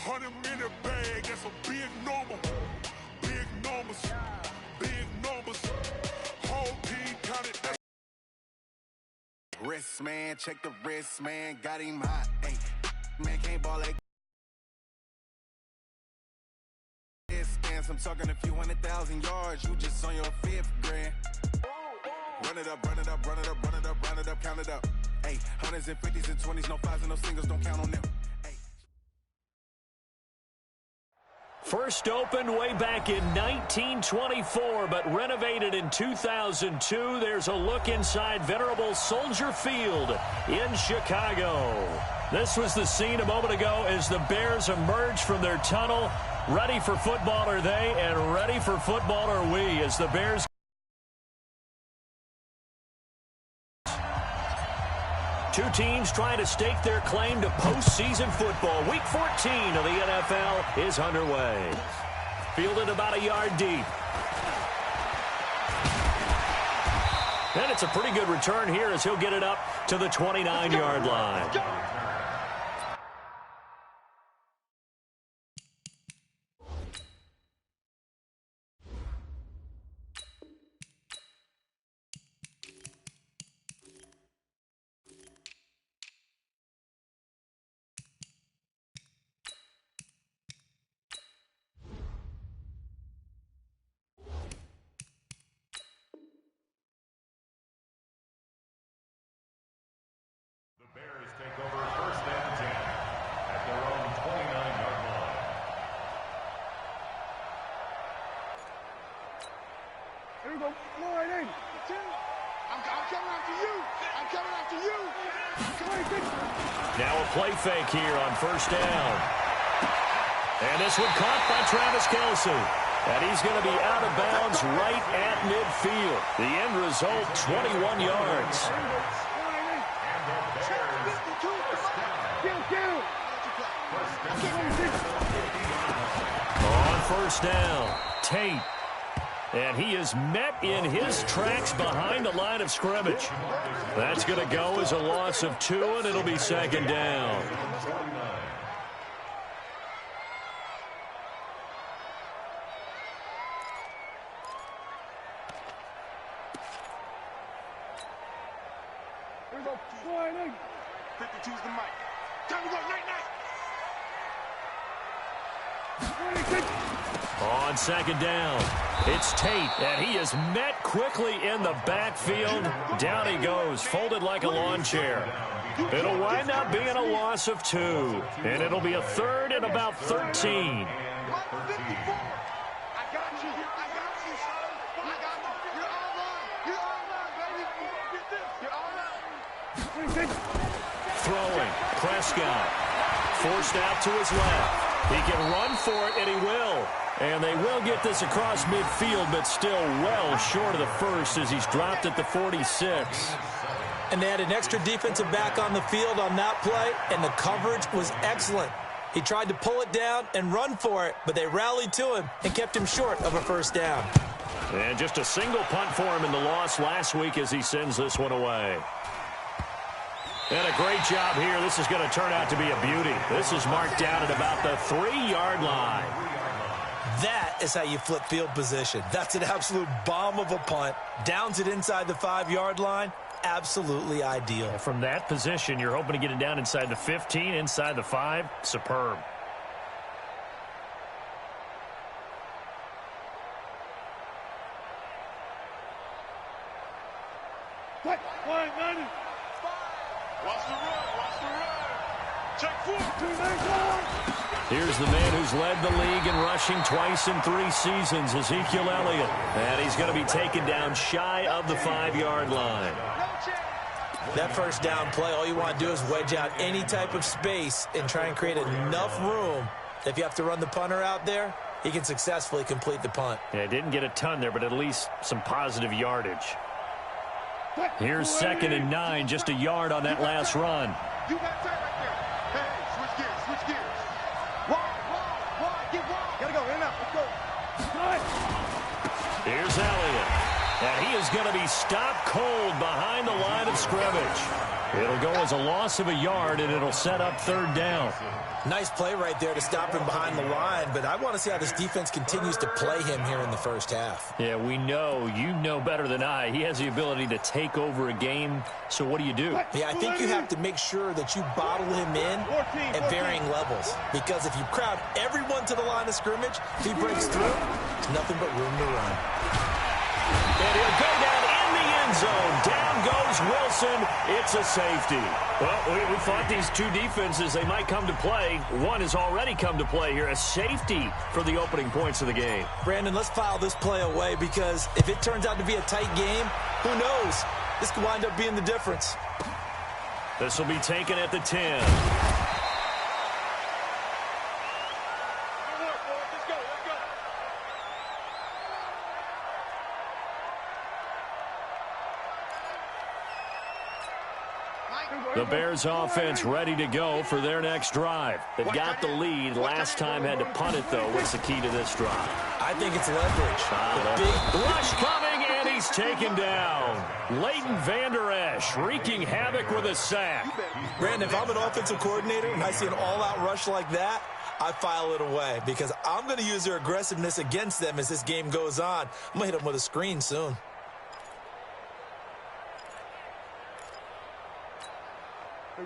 100 in the bag, that's a big number. Big numbers, big numbers. Whole team counted that. Wrist, man, check the wrist, man. Got him hot, ayy. Man, can't ball like this. I'm talking a few 100,000 yards. You just on your 5th grand. Run it up, run it up, run it up, run it up, run it up, count it up. Ayy, 100s and 50s and 20s, no 5s and no singles, don't count on them. First opened way back in 1924, but renovated in 2002. There's a look inside venerable Soldier Field in Chicago. This was the scene a moment ago as the Bears emerged from their tunnel. Ready for football are they, and ready for football are we as the Bears. Two teams trying to stake their claim to postseason football. Week 14 of the NFL is underway. Fielded about a yard deep. And it's a pretty good return here as he'll get it up to the 29-yard line. Take over first and 10 at their own 29-yard line. Here we go. Line in. I'm coming after you. I'm coming after you. Now a play fake here on first down. And this one caught by Travis Kelce. And he's going to be out of bounds right at midfield. The end result, 21 yards. On first down, Tate. And he is met in his tracks behind the line of scrimmage. That's going to go as a loss of 2, and it'll be second down. Here we go. 52's the mic. Time to go. Night. On second down, it's Tate, and he is met quickly in the backfield. Down he goes, folded like a lawn chair. It'll wind up being a loss of 2, and it'll be a third and about 13. Throwing, Prescott, forced out to his left. He can run for it, and he will. And they will get this across midfield, but still well short of the first as he's dropped at the 46. And they had an extra defensive back on the field on that play, and the coverage was excellent. He tried to pull it down and run for it, but they rallied to him and kept him short of a first down. And just a single punt for him in the loss last week as he sends this one away. And a great job here. This is going to turn out to be a beauty. This is marked down at about the 3-yard line. That is how you flip field position. That's an absolute bomb of a punt. Downs it inside the 5-yard line. Absolutely ideal. From that position, you're hoping to get it down inside the 15, inside the 5. Superb. What? Line 90. Watch the run. Check 4. 2-9-4. Here's the man who's led the league in rushing twice in 3 seasons, Ezekiel Elliott. And he's going to be taken down shy of the 5-yard line. That first down play, all you want to do is wedge out any type of space and try and create enough room. If you have to run the punter out there, he can successfully complete the punt. Yeah, didn't get a ton there, but at least some positive yardage. Here's 2nd and 9, just a yard on that last run. You got that right there. Hey, switch gears. Wide, get wide. Gotta go, in and out, let's go. Here's Elliott. And he is going to be stopped cold behind the line of scrimmage. It'll go as a loss of a yard, and it'll set up third down. Nice play right there to stop him behind the line, but I want to see how this defense continues to play him here in the first half. Yeah, we know. You know better than I. He has the ability to take over a game, so what do you do? Yeah, I think you have to make sure that you bottle him in at varying levels, because if you crowd everyone to the line of scrimmage, if he breaks through, there's nothing but room to run. And he'll go down in the end zone. Down goes Wilson. It's a safety. Well, we thought these two defenses, they might come to play. One has already come to play here. A safety for the opening points of the game. Brandon, let's file this play away, because if it turns out to be a tight game, who knows? This could wind up being the difference. This will be taken at the 10. The Bears offense ready to go for their next drive. They've got the lead. Last time had to punt it, though. What's the key to this drive? I think it's leverage. The big rush coming, and he's taken down. Leighton Vander Esch wreaking havoc with a sack. Brandon, if I'm an offensive coordinator and I see an all-out rush like that, I file it away, because I'm going to use their aggressiveness against them as this game goes on. I'm going to hit them with a screen soon.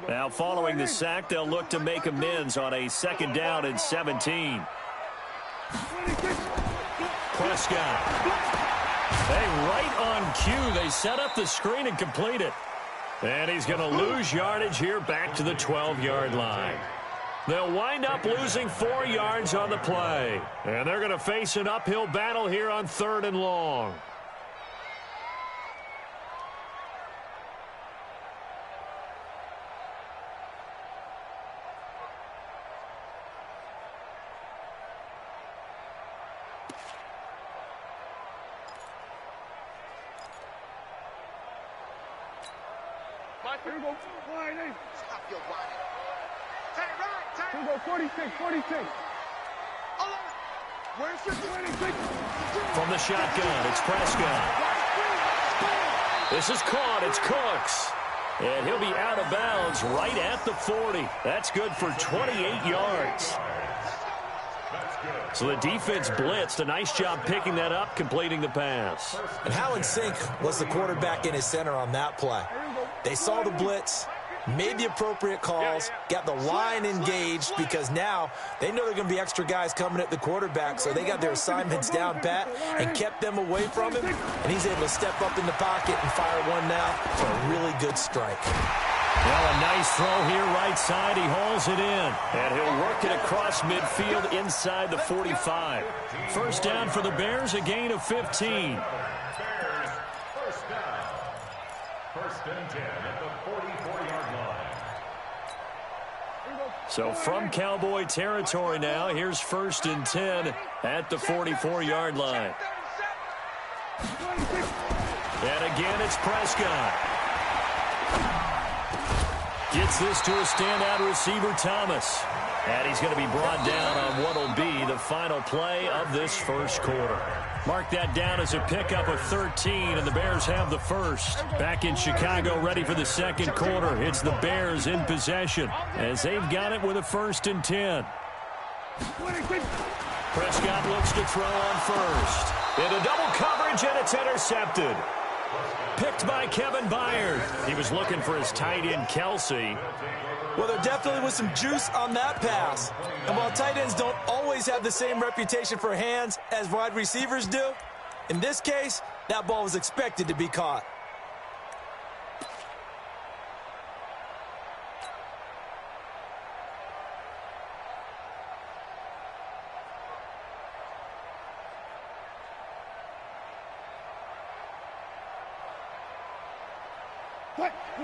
Now, following the sack, they'll look to make amends on a 2nd down and 17. Prescott. Hey, right on cue. They set up the screen and complete it. And he's going to lose yardage here back to the 12-yard line. They'll wind up losing 4 yards on the play. And they're going to face an uphill battle here on 3rd and long. Here we go. Whining. Stop your whining. Take it right. Take it. Here we go. 46. 46. Oh, where's your 26? From the shotgun, it's Prescott. This is caught. It's Cooks. And he'll be out of bounds right at the 40. That's good for 28 yards. So the defense blitzed. A nice job picking that up, completing the pass. And how in sync was the quarterback in his center on that play? They saw the blitz, made the appropriate calls, got the line engaged, because now they know there are going to be extra guys coming at the quarterback, so they got their assignments down pat and kept them away from him, and he's able to step up in the pocket and fire one now for a really good strike. Well, a nice throw here right side. He hauls it in, and he'll work it across midfield inside the 45. First down for the Bears, a gain of 15. First and 10 at the 44-yard line. So from Cowboy territory now, here's 1st and 10 at the 44-yard line. And again, it's Prescott. Gets this to a standout receiver, Thomas. And he's going to be brought down on what will be the final play of this first quarter. Mark that down as a pickup of 13, and the Bears have the first. Back in Chicago, ready for the second quarter. It's the Bears in possession as they've got it with a 1st and 10. Prescott looks to throw on first. Into double coverage, and it's intercepted. Picked by Kevin Byard. He was looking for his tight end, Kelsey. Well, there definitely was some juice on that pass. And while tight ends don't always have the same reputation for hands as wide receivers do, in this case, that ball was expected to be caught.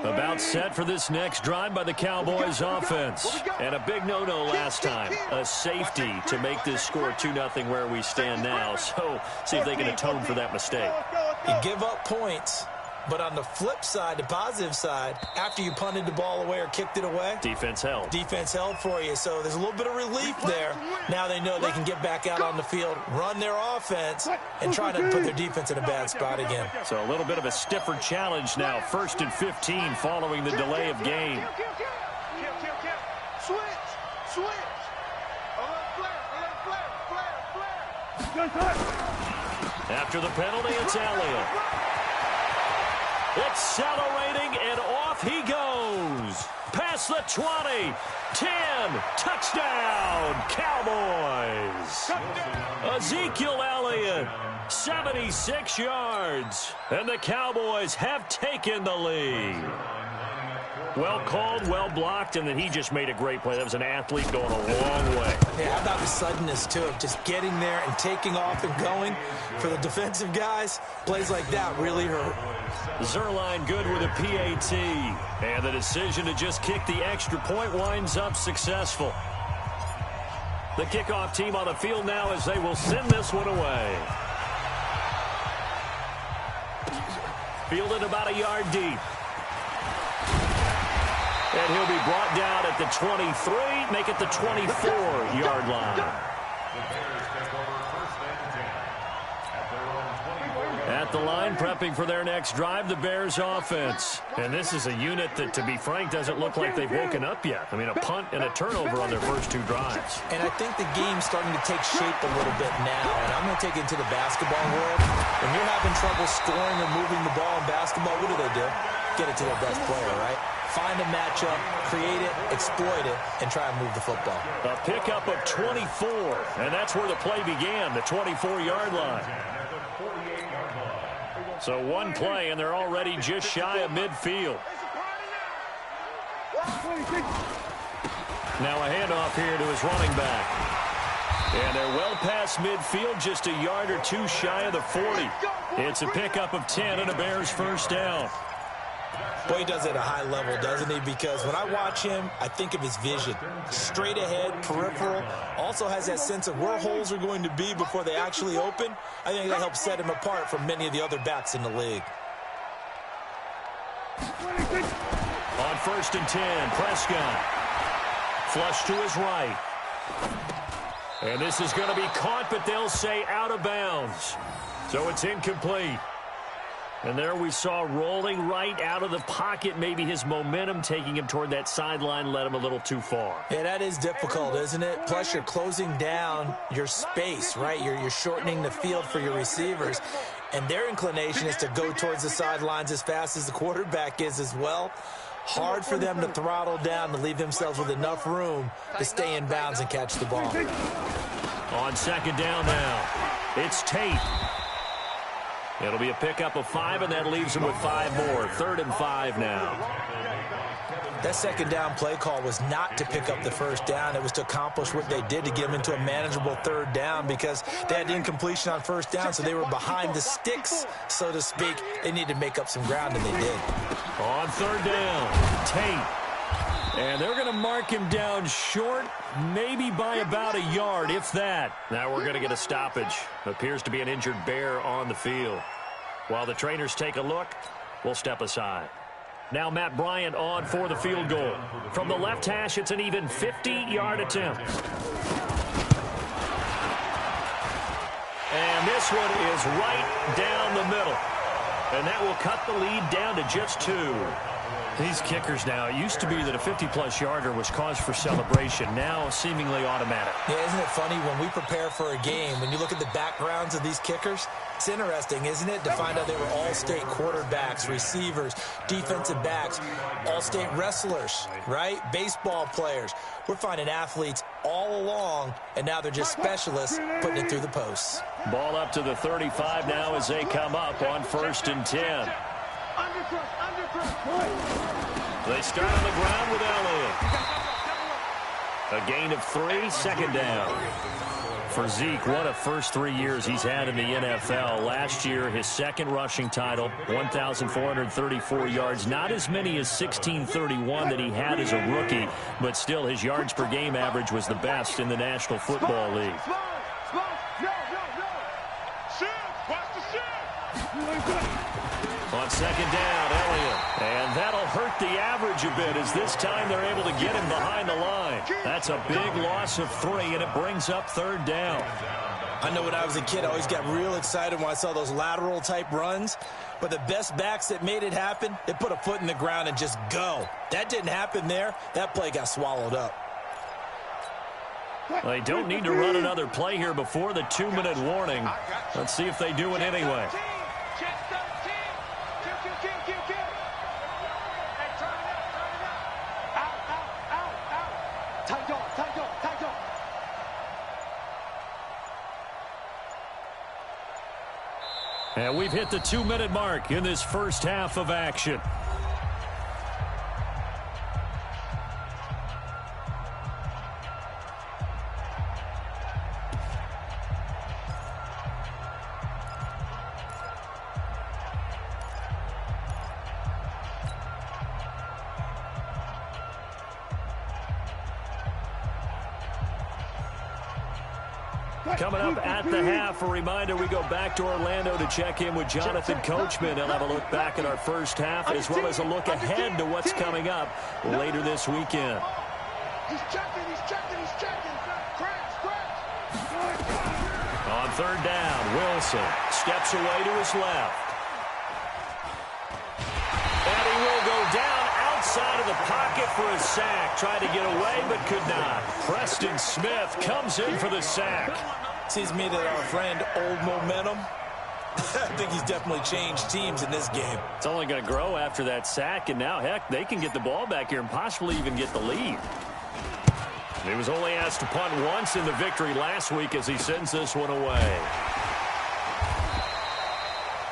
About set for this next drive by the Cowboys offense. And a big no-no last time. A safety to make this score 2-0 where we stand now. So see if they can atone for that mistake. You give up points, But on the flip side, the positive side, after you punted the ball away or kicked it away, defense held. Defense held for you. So there's a little bit of relief there. Now they know they can get back out on the field, run their offense, and try to put their defense in a bad spot again. So a little bit of a stiffer challenge now. 1st and 15 following the delay of game. Switch. After the penalty, it's Elliott. Accelerating, and off he goes. Past the 20, 10, touchdown, Cowboys. Ezekiel Elliott, 76 yards, and the Cowboys have taken the lead. Well called, well blocked, and then he just made a great play. That was an athlete going a long way. Yeah, how about the suddenness, too, of just getting there and taking off and going? For the defensive guys, plays like that really hurt. Zerline good with a PAT, and the decision to just kick the extra point winds up successful. The kickoff team on the field now as they will send this one away. Fielded about a yard deep. And he'll be brought down at the 23, make it the 24-yard line. At the line, prepping for their next drive, the Bears offense. And this is a unit that, to be frank, doesn't look like they've woken up yet. I mean, a punt and a turnover on their first 2 drives. And I think the game's starting to take shape a little bit now. And I'm going to take it into the basketball world. When you're having trouble scoring or moving the ball in basketball, what do? Get it to their best player, right? Find a matchup, create it, exploit it, and try and move the football. A pickup of 24, and that's where the play began, the 24-yard line. So one play, and they're already just shy of midfield. Now a handoff here to his running back. And they're well past midfield, just a yard or 2 shy of the 40. It's a pickup of 10 and a Bears first down. Boy, he does it at a high level, doesn't he? Because when I watch him, I think of his vision. Straight ahead, peripheral. Also has that sense of where holes are going to be before they actually open. I think that helps set him apart from many of the other backs in the league. On 1st and 10, Prescott. Flush to his right. And this is going to be caught, but they'll say out of bounds. So it's incomplete. And there we saw rolling right out of the pocket. Maybe his momentum taking him toward that sideline led him a little too far. Yeah, that is difficult, isn't it? Plus, you're closing down your space, right? You're shortening the field for your receivers. And their inclination is to go towards the sidelines as fast as the quarterback is as well. Hard for them to throttle down to leave themselves with enough room to stay in bounds and catch the ball. On 2nd down now, it's Tate. It'll be a pickup of 5, and that leaves them with 5 more. 3rd and 5 now. That 2nd down play call was not to pick up the 1st down. It was to accomplish what they did to get them into a manageable 3rd down because they had incompletion on 1st down, so they were behind the sticks, so to speak. They needed to make up some ground, and they did. On 3rd down, Tate. And they're going to mark him down short, maybe by about a yard, if that. Now we're going to get a stoppage. Appears to be an injured Bear on the field. While the trainers take a look, we'll step aside. Now Matt Bryant on for the field goal. From the left hash, it's an even 50-yard attempt. And this one is right down the middle. And that will cut the lead down to just 2. These kickers now, it used to be that a 50-plus yarder was cause for celebration. Now seemingly automatic. Yeah, isn't it funny when we prepare for a game, when you look at the backgrounds of these kickers, it's interesting, isn't it, to find out they were all-state quarterbacks, receivers, defensive backs, all-state wrestlers, right? Baseball players. We're finding athletes all along, and now they're just specialists putting it through the posts. Ball up to the 35 now as they come up on 1st and 10. They start on the ground with Elliott. A gain of 3, 2nd down. For Zeke, what a first 3 years he's had in the NFL. Last year, his 2nd rushing title, 1,434 yards. Not as many as 1,631 that he had as a rookie, but still his yards per game average was the best in the National Football League. On second down, Elliott. And that'll hurt the average a bit as this time they're able to get him behind the line. That's a big loss of 3, and it brings up third down. I know when I was a kid, I always got real excited when I saw those lateral-type runs. But the best backs that made it happen, they put a foot in the ground and just go. That didn't happen there. That play got swallowed up. Well, they don't need to run another play here before the 2-minute warning. Let's see if they do it anyway. And we've hit the 2-minute mark in this first half of action. Coming up at the half, a reminder, we go back to Orlando to check in with Jonathan Coachman. He'll have a look back at our first half as well as a look ahead to what's coming up later this weekend. He's checking. On third down, Wilson steps away to his left. And he will go down outside of the pocket for a sack. Tried to get away but could not. Preston Smith comes in for the sack. Seems to me that our friend Old Momentum, I think he's definitely changed teams in this game. It's only going to grow after that sack, and now, heck, they can get the ball back here and possibly even get the lead. He was only asked to punt once in the victory last week as he sends this one away.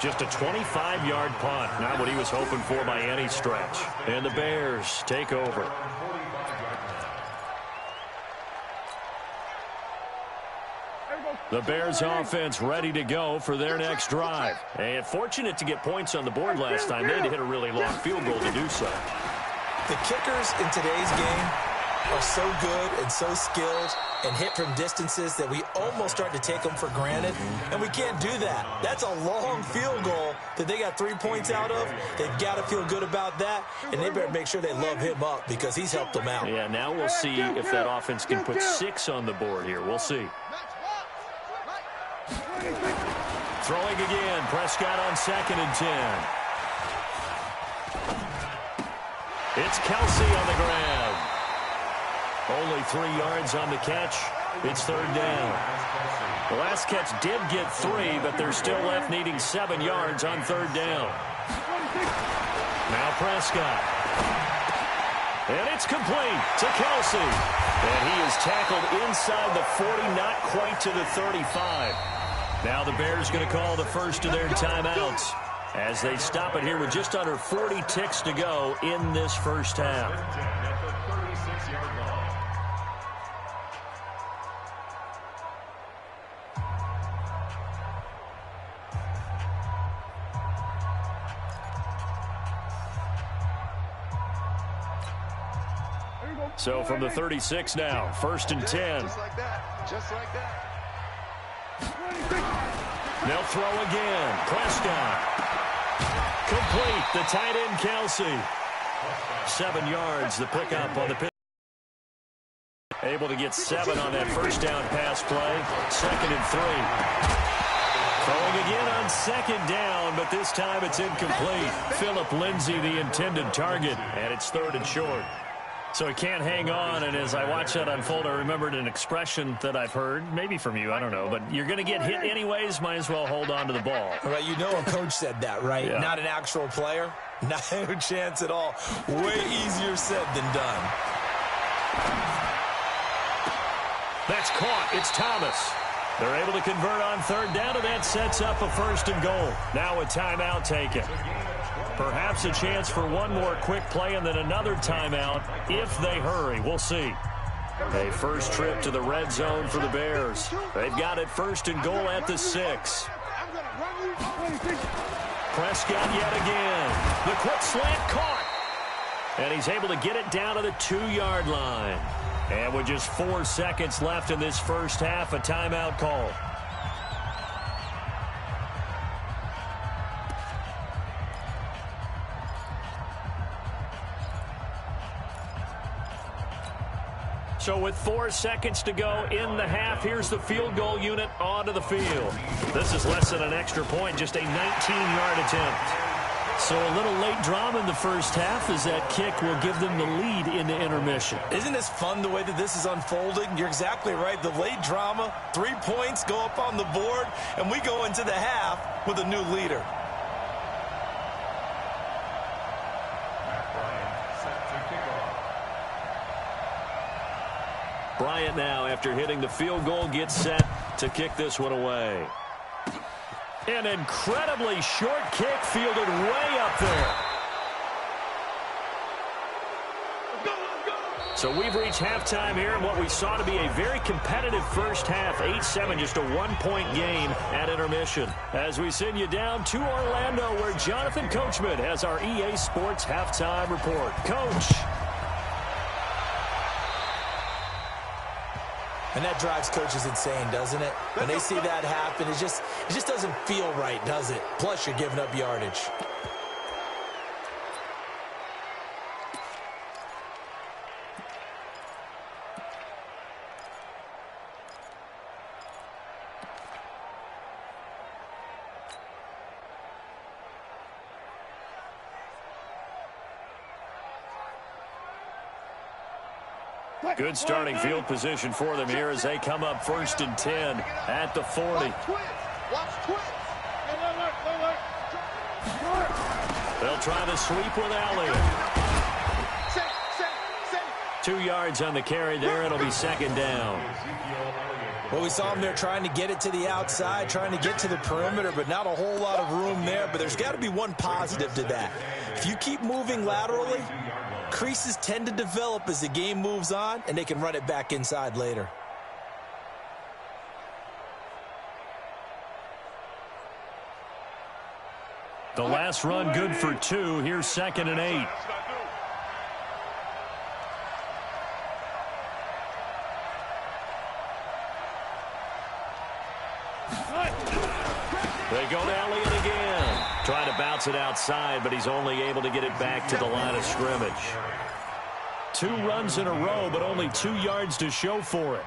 Just a 25-yard punt, not what he was hoping for by any stretch. And the Bears take over. The Bears offense ready to go for their next drive. And fortunate to get points on the board last time. They had to hit a really long field goal to do so. The kickers in today's game are so good and so skilled and hit from distances that we almost start to take them for granted, and we can't do that. That's a long field goal that they got 3 points out of. They've got to feel good about that, and they better make sure they love him up because he's helped them out. Yeah, now we'll see if that offense can put 6 on the board here. We'll see. Throwing again, Prescott on 2nd and 10. It's Kelsey on the grab. Only 3 yards on the catch. It's third down. The last catch did get 3, but they're still left needing 7 yards on third down. Now Prescott. And it's complete to Kelsey. And he is tackled inside the 40, not quite to the 35. Now the Bears going to call the first of their timeouts as they stop it here with just under 40 ticks to go in this first half. So from the 36 now, 1st and 10. Just like that. Just like that. They'll throw again. Prescott. Complete. The tight end, Kelsey. 7 yards, the pickup on the pitch. Able to get 7 on that first down pass play. 2nd and 3. Throwing again on 2nd down, but this time it's incomplete. Philip Lindsay, the intended target, and it's 3rd and short. So he can't hang on, and as I watch that unfold, I remembered an expression that I've heard, maybe from you, I don't know, but you're going to get hit anyways, might as well hold on to the ball. Right, you know a coach said that, right? Yeah. Not an actual player. No chance at all. Way easier said than done. That's caught. It's Thomas. They're able to convert on third down, and that sets up a 1st and goal. Now a timeout taken. Perhaps a chance for one more quick play and then another timeout if they hurry. We'll see. A first trip to the red zone for the Bears. They've got it 1st and goal at the 6. Prescott yet again. The quick slant caught. And he's able to get it down to the 2-yard line. And with just 4 seconds left in this first half, a timeout call. So with 4 seconds to go in the half, here's the field goal unit onto the field. This is less than an extra point, just a 19-yard attempt. So a little late drama in the first half as that kick will give them the lead into intermission. Isn't this fun the way that this is unfolding? You're exactly right. The late drama, 3 points go up on the board, and we go into the half with a new leader. Bryant now, after hitting the field goal, gets set to kick this one away. An incredibly short kick fielded way up there. So we've reached halftime here in what we saw to be a very competitive first half. 8-7, just a 1-point game at intermission. As we send you down to Orlando, where Jonathan Coachman has our EA Sports halftime report. Coach. And that drives coaches insane, doesn't it? When they see that happen, it just doesn't feel right, does it? Plus, you're giving up yardage. Good starting field position for them here as they come up 1st and 10 at the 40. They'll try the sweep with Elliott. 2 yards on the carry there. It'll be 2nd down. Well, we saw him there trying to get it to the outside, trying to get to the perimeter, but not a whole lot of room there. But there's got to be one positive to that. If you keep moving laterally, creases tend to develop as the game moves on, and they can run it back inside later. The last run good for 2. Here's 2nd and 8. They go to Elliott again. Trying to bounce it outside, but he's only able to get it back to the line of scrimmage. 2 runs in a row, but only 2 yards to show for it.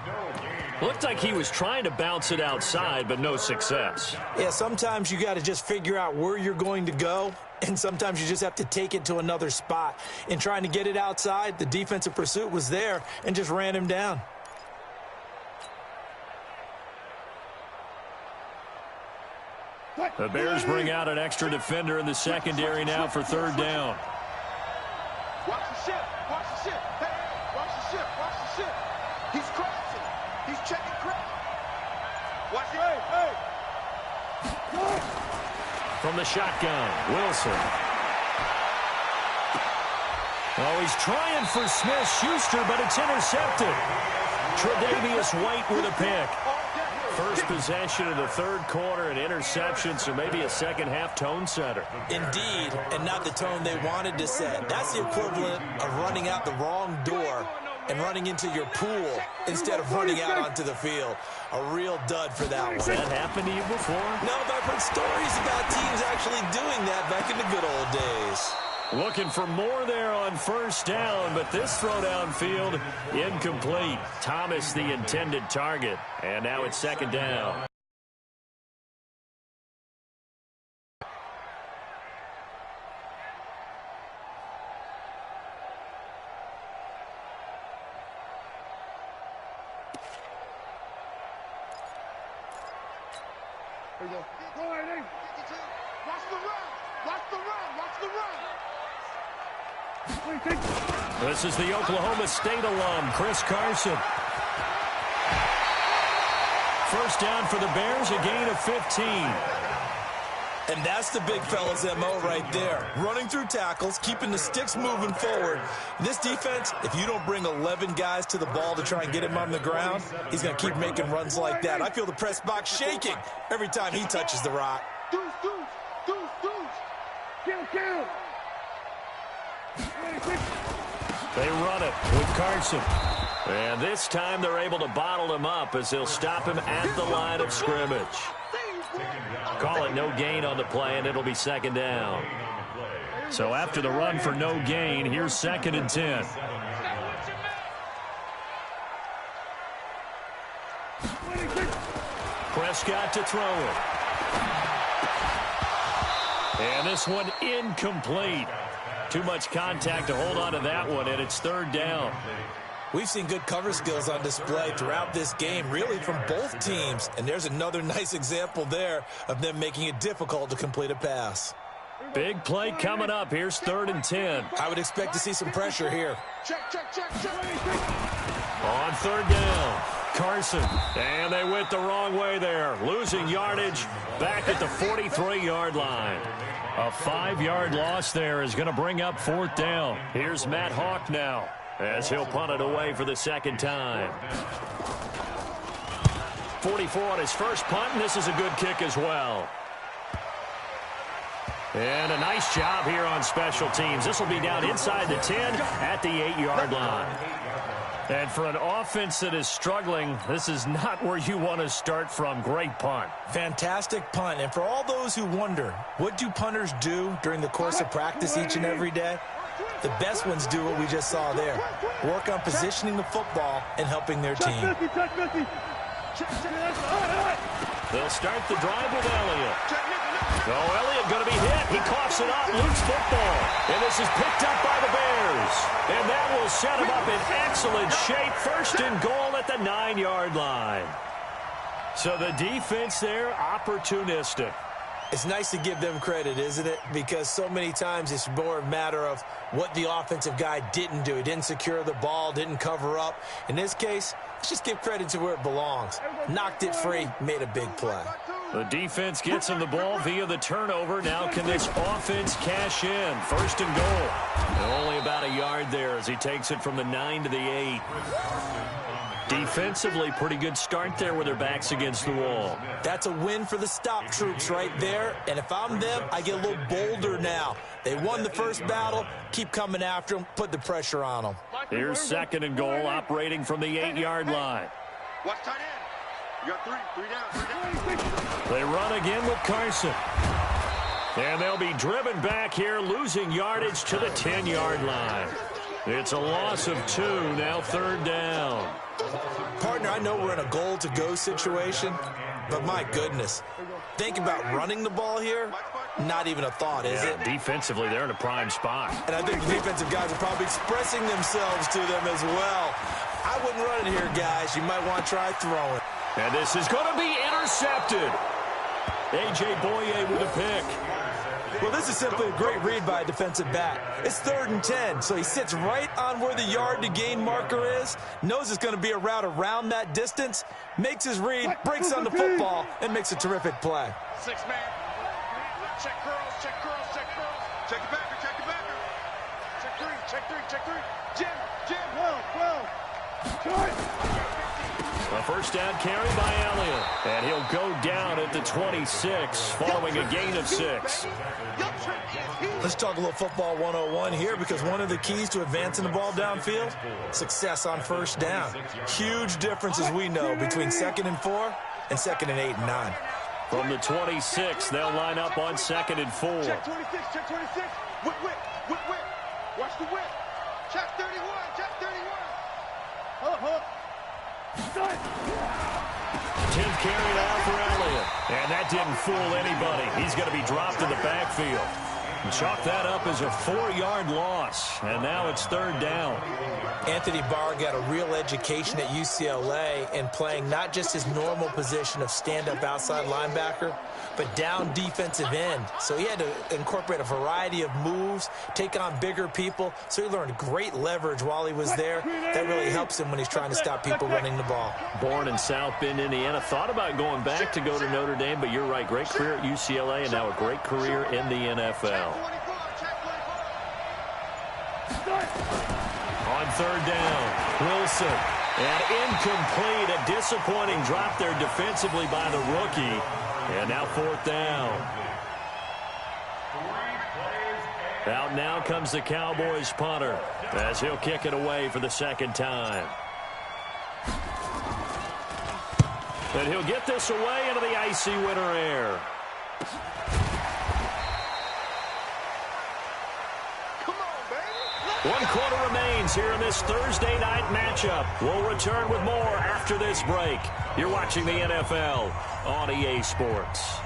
Looked like he was trying to bounce it outside, but no success. Yeah, sometimes you got to just figure out where you're going to go, and sometimes you just have to take it to another spot. In trying to get it outside, the defensive pursuit was there and just ran him down. The Bears bring out an extra defender in the secondary now for 3rd down. Watch the ship. Watch the ship. Hey, watch the ship. Watch the ship. He's crossing. He's checking crap. Watch it. Hey. From the shotgun, Wilson. Oh, he's trying for Smith-Schuster, but it's intercepted. Tre'Davious White with a pick. First possession of the 3rd quarter, an interception, so maybe a second-half tone setter. Indeed, and not the tone they wanted to set. That's the equivalent of running out the wrong door and running into your pool instead of running out onto the field. A real dud for that one. Has that happened to you before? No, but I've heard stories about teams actually doing that back in the good old days. Looking for more there on 1st down, but this throw downfield incomplete. Thomas the intended target, and now it's 2nd down. Here we go. Go ahead, Nate. Watch the run. Watch the run. Watch the run. This is the Oklahoma State alum, Chris Carson. 1st down for the Bears, a gain of 15. And that's the big fella's MO right there. Running through tackles, keeping the sticks moving forward. This defense, if you don't bring 11 guys to the ball to try and get him on the ground, he's going to keep making runs like that. I feel the press box shaking every time he touches the rock. Deuce. Kill. They run it with Carson. And this time they're able to bottle him up as they'll stop him at the line of scrimmage. Call it no gain on the play, and it'll be 2nd down. So after the run for no gain, here's 2nd and 10. Prescott to throw it. And this one incomplete. Too much contact to hold on to that one, and it's third down. We've seen good cover skills on display throughout this game, really from both teams. And there's another nice example there of them making it difficult to complete a pass. Big play coming up. Here's 3rd and 10. I would expect to see some pressure here. On 3rd down, Carson. And they went the wrong way there. Losing yardage back at the 43-yard line. A 5-yard loss there is going to bring up 4th down. Here's Matt Hawk now, as he'll punt it away for the 2nd time. 44 on his first punt, and this is a good kick as well. And a nice job here on special teams. This will be down inside the 10 at the 8-yard line. And for an offense that is struggling, this is not where you want to start from. Great punt. Fantastic punt. And for all those who wonder, what do punters do during the course of practice each and every day? The best ones do what we just saw there. Work on positioning the football and helping their team. They'll start the drive with Elliott. Oh, Elliott going to be hit. He coughs it up, loose football. And this is picked up by the Bears. And that will set him up in excellent shape. 1st and goal at the 9-yard line. So the defense there, opportunistic. It's nice to give them credit, isn't it? Because so many times it's more a matter of what the offensive guy didn't do. He didn't secure the ball, didn't cover up. In this case, let's just give credit to where it belongs. Knocked it free, made a big play. The defense gets him the ball via the turnover. Now can this offense cash in? 1st and goal. And only about a yard there as he takes it from the 9 to the 8. Defensively, pretty good start there with their backs against the wall. That's a win for the stop troops right there. And if I'm them, I get a little bolder now. They won the first battle. Keep coming after them. Put the pressure on them. Here's 2nd and goal, operating from the 8-yard line. Watch tight end. You got 3 down. They run again with Carson. And they'll be driven back here, losing yardage to the 10-yard line. It's a loss of 2, now 3rd down. Partner, I know we're in a goal-to-go situation, but my goodness, think about running the ball here. Not even a thought, is it? Defensively, they're in a prime spot. And I think the defensive guys are probably expressing themselves to them as well. I wouldn't run it here, guys. You might want to try throwing. And this is going to be intercepted. A.J. Boye with a pick. Well, this is simply a great read by a defensive back. It's 3rd and 10, so he sits right on where the yard-to-gain marker is, knows it's going to be a route around that distance, makes his read, breaks on the football, and makes a terrific play. 6-man. Check girls, check girls, check girls. Check the backer, check the backer. Check 3. Jim. 12. A 1st down carry by Elliott. And he'll go down at the 26 following a gain of 6. Let's talk a little football 101 here, because one of the keys to advancing the ball downfield, success on 1st down. Huge difference, as we know, between 2nd and 4 and 2nd and 8 and 9. From the 26, they'll line up on 2nd and 4. Check 26. Whip. Watch the whip. Check 31. 10th carry now for Elliott. And that didn't fool anybody. He's going to be dropped in the backfield. And chalk that up as a 4-yard loss. And now it's 3rd down. Anthony Barr got a real education at UCLA in playing not just his normal position of stand-up outside linebacker, but down defensive end. So he had to incorporate a variety of moves, take on bigger people. So he learned great leverage while he was there. That really helps him when he's trying to stop people running the ball. Born in South Bend, Indiana. Thought about going back to go to Notre Dame, but you're right. Great career at UCLA and now a great career in the NFL. On 3rd down, Wilson. And incomplete. A disappointing drop there defensively by the rookie. And now 4th down. Out now comes the Cowboys punter as he'll kick it away for the 2nd time. And he'll get this away into the icy winter air. One quarter remains here in this Thursday night matchup. We'll return with more after this break. You're watching the NFL on EA Sports.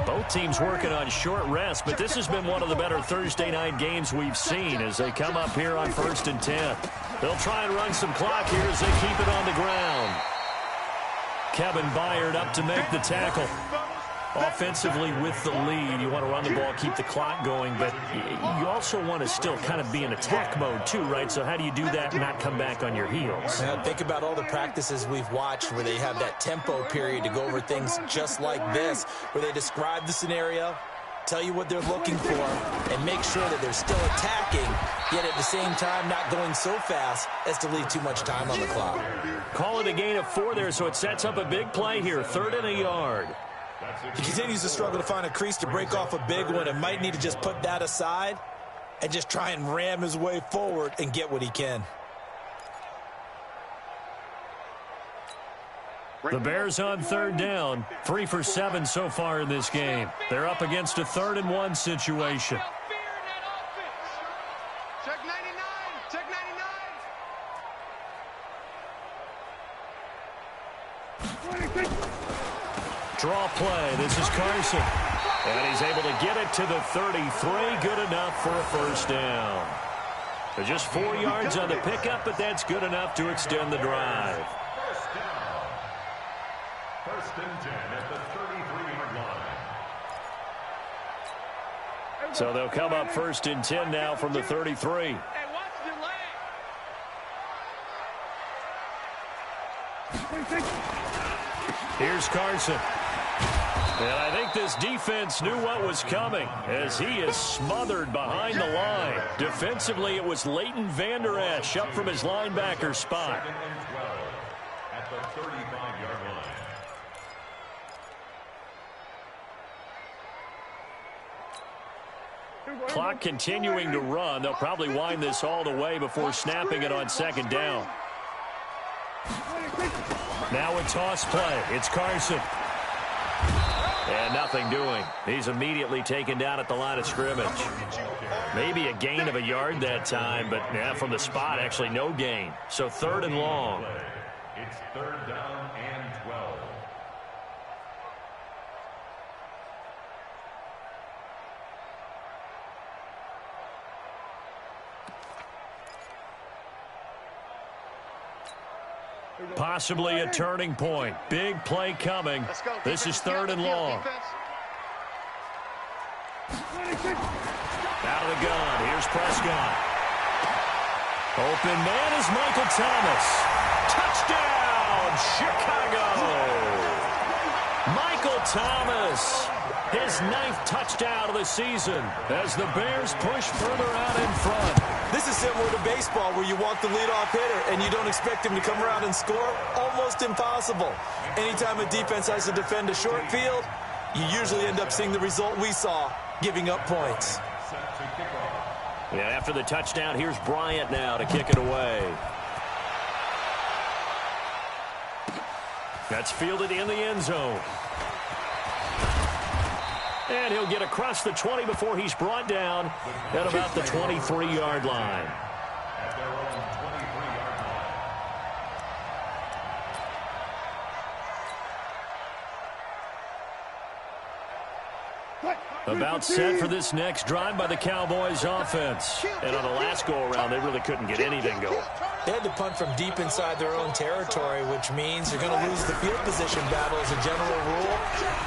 Both teams working on short rest, but this has been one of the better Thursday night games we've seen as they come up here on 1st and 10. They'll try and run some clock here as they keep it on the ground. Kevin Byard up to make the tackle. Offensively with the lead, you want to run the ball, keep the clock going, but you also want to still kind of be in attack mode too, right? So how do you do that and not come back on your heels? Think about all the practices we've watched where they have that tempo period to go over things just like this, where they describe the scenario, tell you what they're looking for, and make sure that they're still attacking, yet at the same time not going so fast as to leave too much time on the clock. Call it a gain of 4 there, so it sets up a big play here, 3rd and a yard. He continues to struggle to find a crease to break off a big one and might need to just put that aside and just try and ram his way forward and get what he can. The Bears on 3rd down, 3 for 7 so far in this game. They're up against a 3rd and 1 situation. Check 99. Check 99. Draw play. This is Carson. And he's able to get it to the 33. Good enough for a 1st down. So just 4 yards on the pickup, but that's good enough to extend the drive. 1st and 10 at the 33-yard line. So they'll come up 1st and 10 now from the 33. Here's Carson. And I think this defense knew what was coming as he is smothered behind the line. Defensively, it was Leighton Vander Esch up from his linebacker spot. 2nd and 12 at the 35-yard line. Clock continuing to run. They'll probably wind this all the way before snapping it on 2nd down. Now a toss play. It's Carson. And nothing doing. He's immediately taken down at the line of scrimmage. Maybe a gain of a yard that time, but from the spot, actually no gain. So 3rd and long. It's 3rd down and 12. Possibly a turning point. Big play coming. This is 3rd and long. Out of the gun. Here's Prescott. Open man is Michael Thomas. Touchdown, Chicago. Michael Thomas, his 9th touchdown of the season as the Bears push further out in front. This is similar to baseball where you walk the leadoff hitter and you don't expect him to come around and score. Almost impossible. Anytime a defense has to defend a short field, you usually end up seeing the result we saw, giving up points. Yeah, after the touchdown, here's Bryant now to kick it away. That's fielded in the end zone. And he'll get across the 20 before he's brought down at about the 23-yard line. At their own 23-yard line. About set for this next drive by the Cowboys offense. And on the last go-around, they really couldn't get anything going. They had to punt from deep inside their own territory, which means you're going to lose the field position battle as a general rule.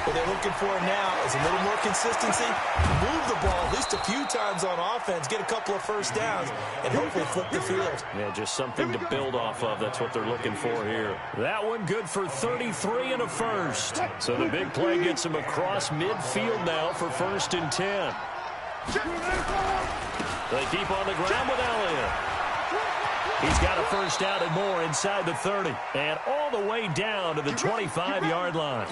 What they're looking for now is a little more consistency, move the ball at least a few times on offense, get a couple of 1st downs, and hopefully flip the field. Yeah, just something to build off of. That's what they're looking for here. That one good for 33 and a 1st. So the big play gets him across midfield now for 1st and 10. They keep on the ground with Elliott. He's got a 1st down and more inside the 30. And all the way down to the 25-yard line.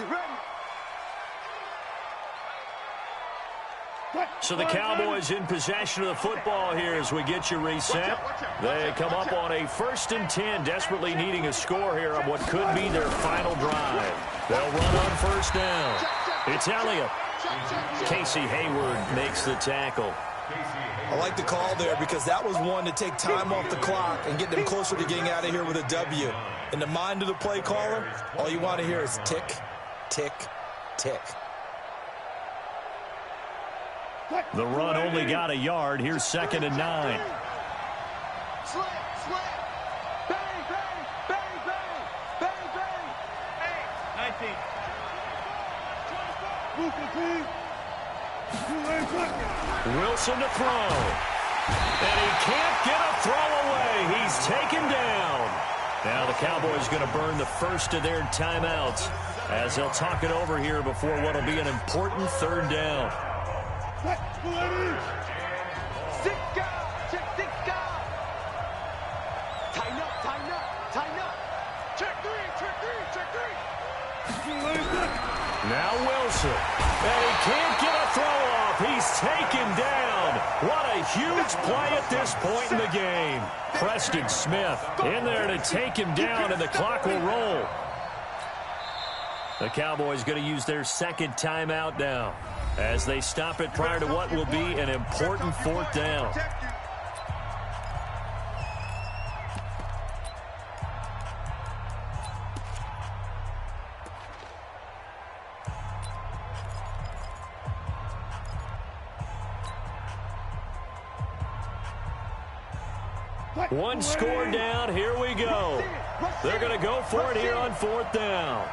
So the Cowboys in possession of the football here as we get you reset. They come up on a 1st and 10, desperately needing a score here on what could be their final drive. They'll run on 1st down. It's Elliott. Casey Hayward makes the tackle. I like the call there because that was one to take time off the clock and get them closer to getting out of here with a W. In the mind of the play caller, all you want to hear is tick, tick, tick. The run only got a yard. Here's 2nd and 9. Slam, slam. Bang, bang, bang, bang, bang, bang. 19. Wilson to throw. And he can't get a throw away. He's taken down. Now the Cowboys going to burn the first of their timeouts as they'll talk it over here before what will be an important 3rd down. Now Wilson, and he can't get a throw off. He's taken down. What a huge play at this point in the game. Preston Smith in there to take him down, and the clock will roll. The Cowboys going to use their 2nd timeout now as they stop it prior to what will be an important 4th down. One score down. Here we go. They're going to go for it here on 4th down.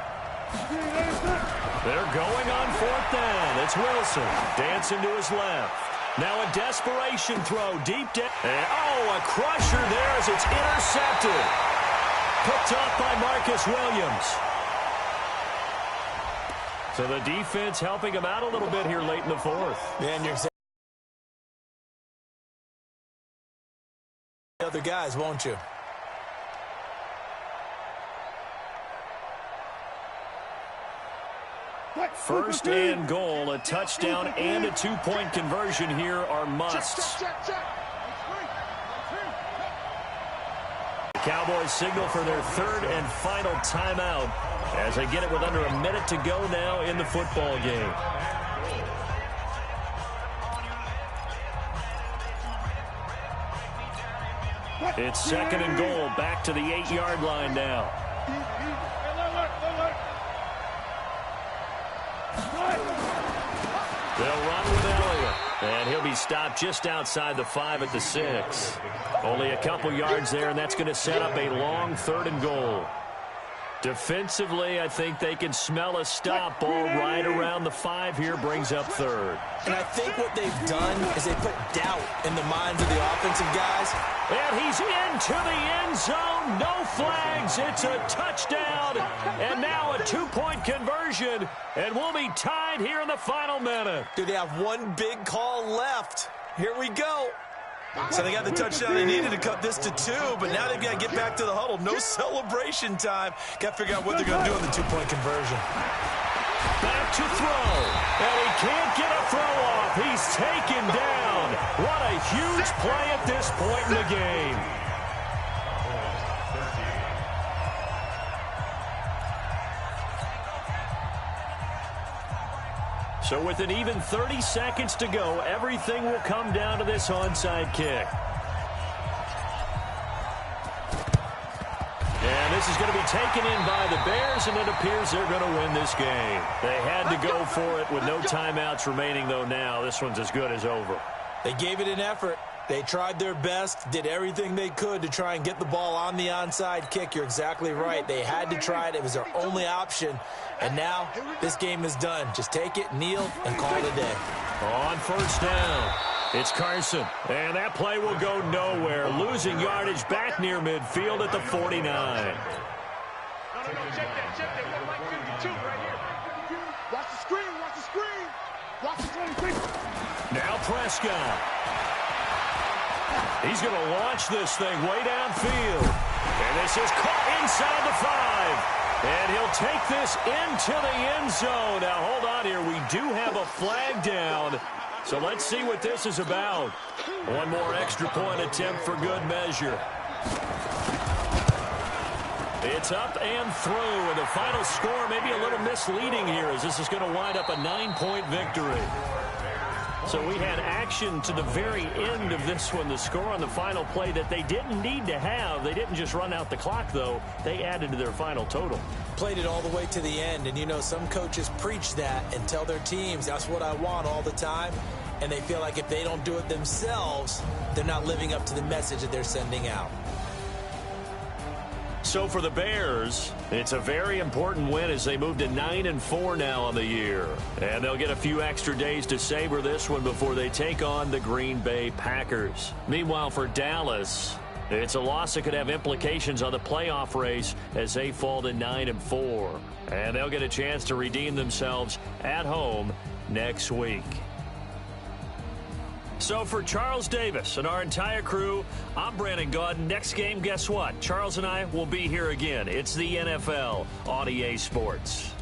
They're going on 4th down. It's Wilson dancing to his left. Now a desperation throw deep down. And, oh, a crusher there as it's intercepted. Picked off by Marcus Williams. So the defense helping him out a little bit here late in the 4th. And you're other guys, won't you? First and goal, a touchdown and a 2-point conversion here are musts. The Cowboys signal for their 3rd and final timeout as they get it with under a minute to go now in the football game. It's 2nd and goal, back to the 8-yard line now. They'll run with Elliott, and he'll be stopped just outside the 5 at the 6. Only a couple yards there, and that's going to set up a long 3rd and goal. Defensively, I think they can smell a stop. Ball right around the 5 here, brings up 3rd. And I think what they've done is they put doubt in the minds of the offensive guys. And he's into the end zone. No flags. It's a touchdown. And now a 2-point conversion. And we'll be tied here in the final minute. Do they have one big call left? Here we go. So they got the touchdown they needed to cut this to 2, but now they've got to get back to the huddle. No celebration time. Got to figure out what they're going to do on the 2-point conversion. Back to throw. And he can't get a throw off. He's taken down. What a huge play at this point in the game. So with an even 30 seconds to go, everything will come down to this onside kick. And this is going to be taken in by the Bears, and it appears they're going to win this game. They had to go for it with no timeouts remaining, though now this one's as good as over. They gave it an effort. They tried their best, did everything they could to try and get the ball on the onside kick. You're exactly right. They had to try it. It was their only option. And now this game is done. Just take it, kneel, and call it a day. On 1st down, it's Carson. And that play will go nowhere. Losing yardage back near midfield at the 49. No, check that. 152 right here. Watch the screen, watch the screen. Watch the 23. Now Prescott. He's going to launch this thing way downfield. And this is caught inside the 5. And he'll take this into the end zone. Now, hold on here. We do have a flag down. So let's see what this is about. One more extra point attempt for good measure. It's up and through. And the final score may be a little misleading here as this is going to wind up a 9-point victory. So we had action to the very end of this one. The score on the final play that they didn't need to have. They didn't just run out the clock, though. They added to their final total. Played it all the way to the end. And, you know, some coaches preach that and tell their teams, that's what I want all the time. And they feel like if they don't do it themselves, they're not living up to the message that they're sending out. So for the Bears, it's a very important win as they move to 9-4 now on the year. And they'll get a few extra days to savor this one before they take on the Green Bay Packers. Meanwhile, for Dallas, it's a loss that could have implications on the playoff race as they fall to 9-4. And they'll get a chance to redeem themselves at home next week. So for Charles Davis and our entire crew, I'm Brandon Gaudin. Next game, guess what? Charles and I will be here again. It's the NFL on EA Sports.